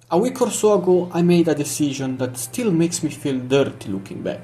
A week or so ago, I made a decision that still makes me feel dirty looking back.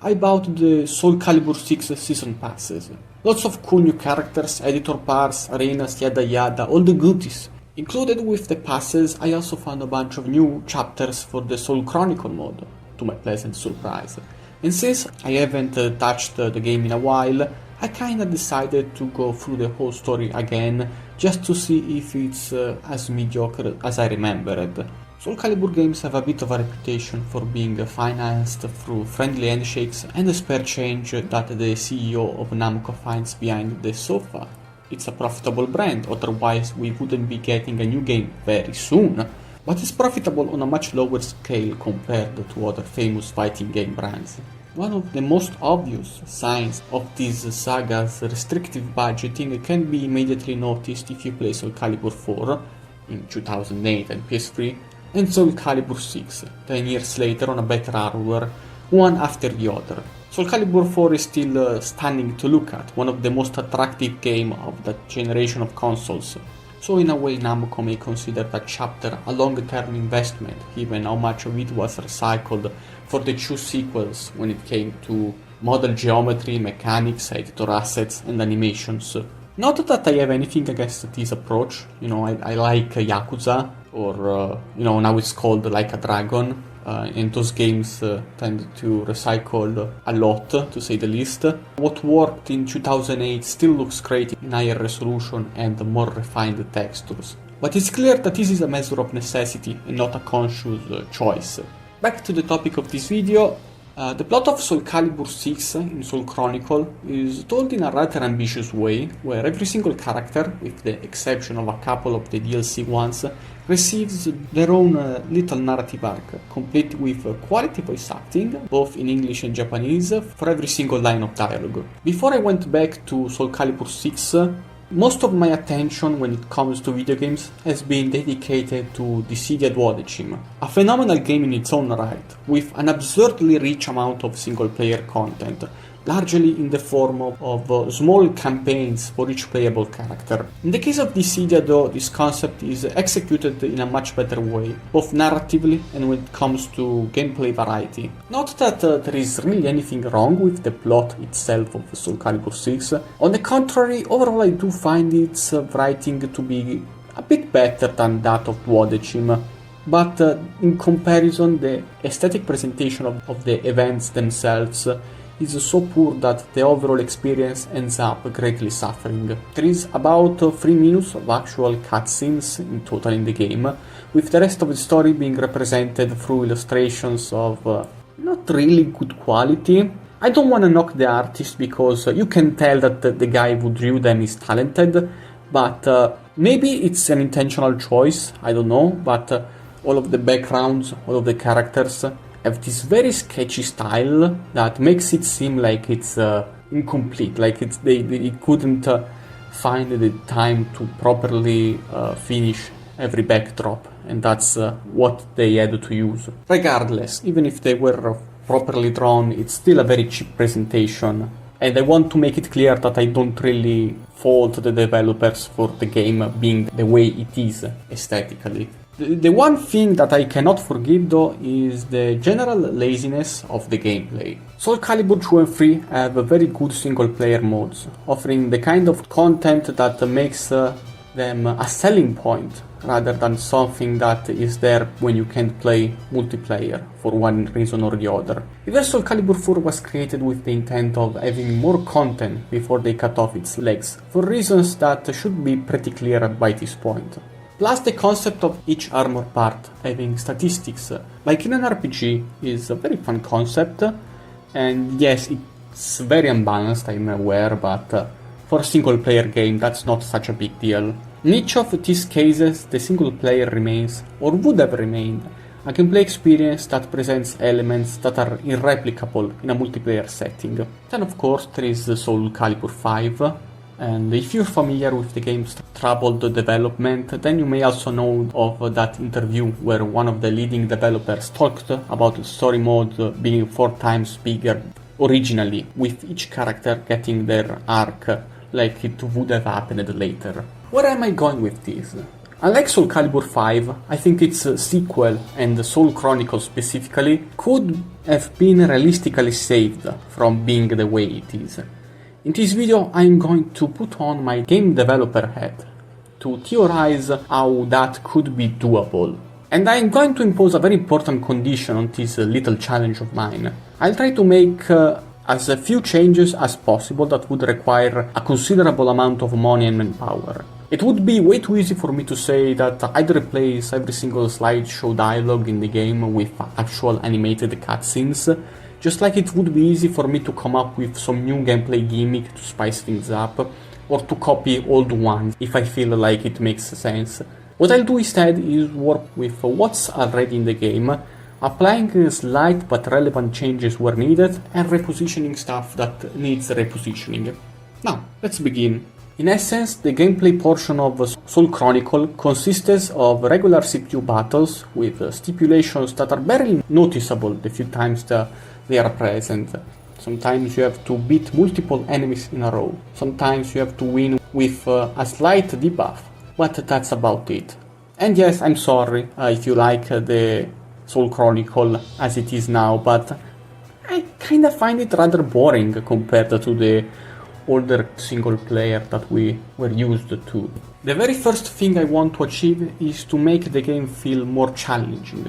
I bought the Soul Calibur 6 season passes. Lots of cool new characters, editor parts, arenas, yada yada, all the goodies. Included with the passes, I also found a bunch of new chapters for the Soul Chronicle mode, to my pleasant surprise. And since I haven't touched the game in a while, I kinda decided to go through the whole story again, just to see if it's as mediocre as I remembered. Soul Calibur games have a bit of a reputation for being financed through friendly handshakes and the spare change that the CEO of Namco finds behind the sofa. It's a profitable brand, otherwise we wouldn't be getting a new game very soon, but it's profitable on a much lower scale compared to other famous fighting game brands. One of the most obvious signs of this saga's restrictive budgeting can be immediately noticed if you play Soul Calibur 4 in 2008 and PS3, and Soul Calibur 6 10 years later on a better hardware, one after the other. Soul Calibur 4 is still stunning to look at, one of the most attractive games of that generation of consoles. So in a way Namco may consider that chapter a long-term investment, given how much of it was recycled for the two sequels when it came to model geometry, mechanics, editor assets and animations. Not that I have anything against this approach, I like Yakuza, or now it's called Like a Dragon, and those games tend to recycle a lot, to say the least. What worked in 2008 still looks great in higher resolution and more refined textures. But it's clear that this is a measure of necessity and not a conscious choice. Back to the topic of this video, the plot of Soul Calibur 6 in Soul Chronicle is told in a rather ambitious way, where every single character, with the exception of a couple of the DLC ones, receives their own little narrative arc, complete with quality voice acting, both in English and Japanese, for every single line of dialogue. Before I went back to Soul Calibur 6, most of my attention when it comes to video games has been dedicated to Dissidia Duodecim, a phenomenal game in its own right, with an absurdly rich amount of single-player content, largely in the form of small campaigns for each playable character. In the case of Dissidia though, this concept is executed in a much better way, both narratively and when it comes to gameplay variety. Not that there is really anything wrong with the plot itself of Soul Calibur 6, on the contrary, overall I do find its writing to be a bit better than that of Duodecim. But in comparison, the aesthetic presentation of the events themselves is so poor that the overall experience ends up greatly suffering. There is about 3 minutes of actual cutscenes in total in the game, with the rest of the story being represented through illustrations of not really good quality. I don't want to knock the artist because you can tell that the guy who drew them is talented, but maybe it's an intentional choice, I don't know, but all of the backgrounds, all of the characters have this very sketchy style that makes it seem like it's incomplete, like they couldn't find the time to properly finish every backdrop, and that's what they had to use. Regardless, even if they were properly drawn, it's still a very cheap presentation, and I want to make it clear that I don't really fault the developers for the game being the way it is aesthetically. The one thing that I cannot forgive though is the general laziness of the gameplay. Soul Calibur 2 and 3 have very good single player modes, offering the kind of content that makes them a selling point, rather than something that is there when you can't play multiplayer for one reason or the other. Even Soul Calibur 4 was created with the intent of having more content before they cut off its legs, for reasons that should be pretty clear by this point. Plus, the concept of each armor part having statistics, like in an RPG, is a very fun concept, and yes, it's very unbalanced, I'm aware, but for a single player game that's not such a big deal. In each of these cases, the single player remains, or would have remained, a gameplay experience that presents elements that are irreplicable in a multiplayer setting. Then of course there is Soul Calibur 5, and if you're familiar with the game's troubled development, then you may also know of that interview where one of the leading developers talked about the story mode being 4 times bigger originally, with each character getting their arc like it would have happened later. Where am I going with this? Unlike Soul Calibur 5, I think its sequel and Soul Chronicles specifically could have been realistically saved from being the way it is. In this video I'm going to put on my game developer hat to theorize how that could be doable. And I'm going to impose a very important condition on this little challenge of mine. I'll try to make as few changes as possible that would require a considerable amount of money and manpower. It would be way too easy for me to say that I'd replace every single slideshow dialogue in the game with actual animated cutscenes, just like it would be easy for me to come up with some new gameplay gimmick to spice things up, or to copy old ones if I feel like it makes sense. What I'll do instead is work with what's already in the game, applying slight but relevant changes where needed, and repositioning stuff that needs repositioning. Now, let's begin. In essence, the gameplay portion of Soul Chronicle consists of regular CPU battles with stipulations that are barely noticeable the few times they are present. Sometimes you have to beat multiple enemies in a row. Sometimes you have to win with a slight debuff, but that's about it. And yes, I'm sorry if you like the Soul Chronicle as it is now, but I kinda find it rather boring compared to the older single player that we were used to. The very first thing I want to achieve is to make the game feel more challenging.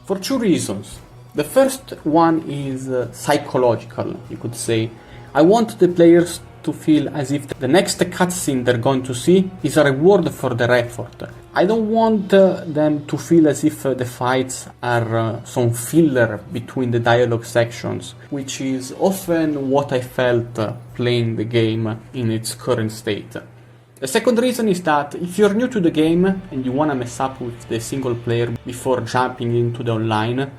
For two reasons. The first one is psychological, you could say. I want the players to feel as if the next cutscene they're going to see is a reward for their effort. I don't want them to feel as if the fights are some filler between the dialogue sections, which is often what I felt playing the game in its current state. The second reason is that if you're new to the game and you wanna mess up with the single player before jumping into the online,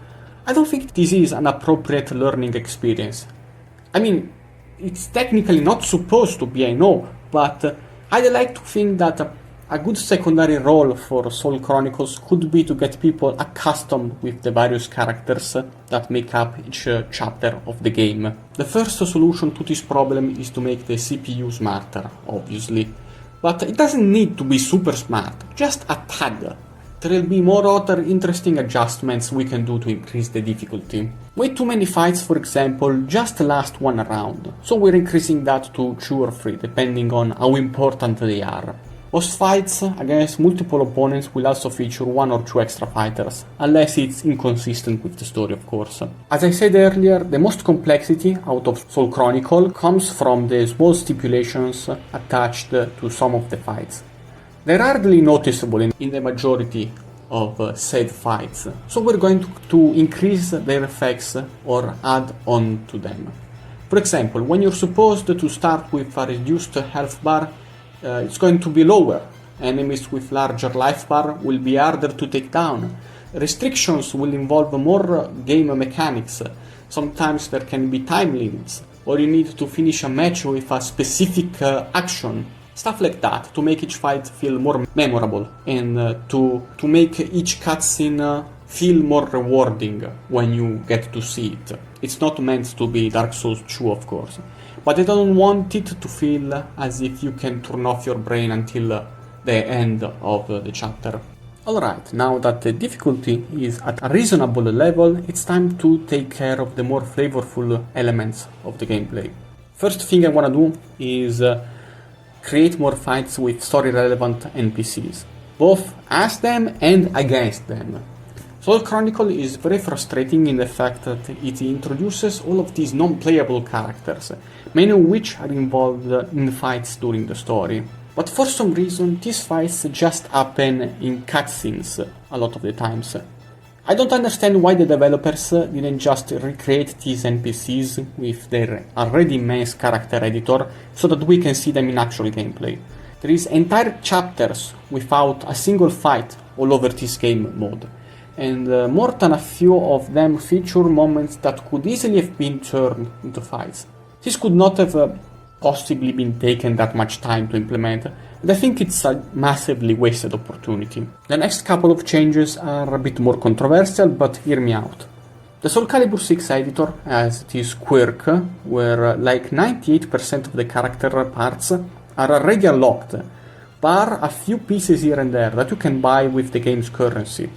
I don't think this is an appropriate learning experience. I mean, it's technically not supposed to be, I know, but I'd like to think that a good secondary role for Soul Chronicles could be to get people accustomed with the various characters that make up each chapter of the game. The first solution to this problem is to make the CPU smarter, obviously, but it doesn't need to be super smart, just a tad. There will be more other interesting adjustments we can do to increase the difficulty. Way too many fights, for example, just last one round, so we're increasing that to 2 or 3, depending on how important they are. Most fights against multiple opponents will also feature 1 or 2 extra fighters, unless it's inconsistent with the story, of course. As I said earlier, the most complexity out of Soul Chronicle comes from the small stipulations attached to some of the fights. They're hardly noticeable in the majority of said fights, so we're going to increase their effects or add on to them. For example, when you're supposed to start with a reduced health bar, it's going to be lower. Enemies with larger life bar will be harder to take down. Restrictions will involve more game mechanics. Sometimes there can be time limits, or you need to finish a match with a specific action. Stuff like that, to make each fight feel more memorable, and to make each cutscene feel more rewarding when you get to see it. It's not meant to be Dark Souls 2, of course, but I don't want it to feel as if you can turn off your brain until the end of the chapter. Alright, now that the difficulty is at a reasonable level, it's time to take care of the more flavorful elements of the gameplay. First thing I wanna do is create more fights with story-relevant NPCs, both as them and against them. Soul Chronicle is very frustrating in the fact that it introduces all of these non-playable characters, many of which are involved in fights during the story. But for some reason, these fights just happen in cutscenes a lot of the times. I don't understand why the developers didn't just recreate these NPCs with their already immense character editor so that we can see them in actual gameplay. There is entire chapters without a single fight all over this game mode, and more than a few of them feature moments that could easily have been turned into fights. This could not have possibly been taken that much time to implement, and I think it's a massively wasted opportunity. The next couple of changes are a bit more controversial, but hear me out. The Soul Calibur 6 editor has this quirk where like 98% of the character parts are already unlocked, bar a few pieces here and there that you can buy with the game's currency.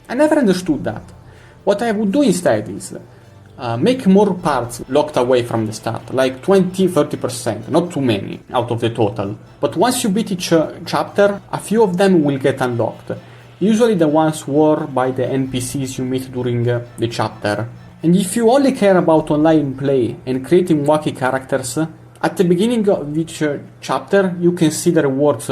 I never understood that. What I would do instead is make more parts locked away from the start, like 20-30%, not too many out of the total. But once you beat each chapter, a few of them will get unlocked, usually the ones worn by the NPCs you meet during the chapter. And if you only care about online play and creating wacky characters, at the beginning of each chapter you can see the rewards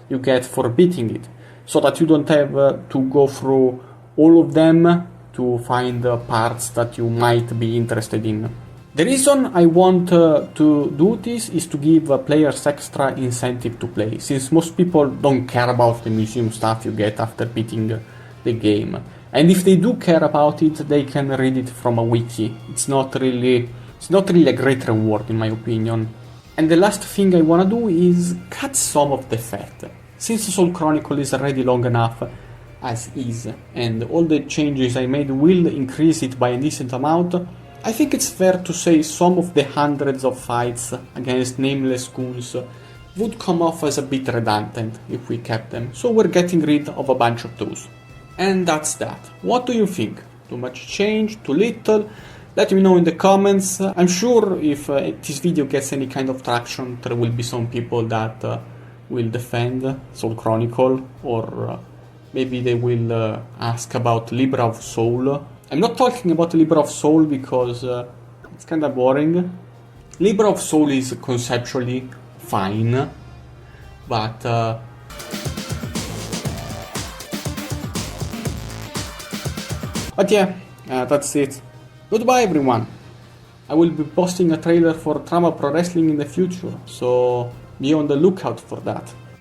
you get for beating it, so that you don't have to go through all of them to find parts that you might be interested in. The reason I want to do this is to give players extra incentive to play, since most people don't care about the museum stuff you get after beating the game. And if they do care about it, they can read it from a wiki. It's not really a great reward in my opinion. And the last thing I wanna do is cut some of the fat. Since Soul Chronicle is already long enough as is, and all the changes I made will increase it by a decent amount, I think it's fair to say some of the hundreds of fights against nameless goons would come off as a bit redundant if we kept them, so we're getting rid of a bunch of those. And that's that. What do you think? Too much change? Too little? Let me know in the comments. I'm sure if this video gets any kind of traction, there will be some people that will defend Soul Chronicle, or maybe they will ask about Libra of Soul. I'm not talking about Libra of Soul because it's kinda boring. Libra of Soul is conceptually fine, but yeah, that's it. Goodbye everyone. I will be posting a trailer for Trauma Pro Wrestling in the future, so be on the lookout for that.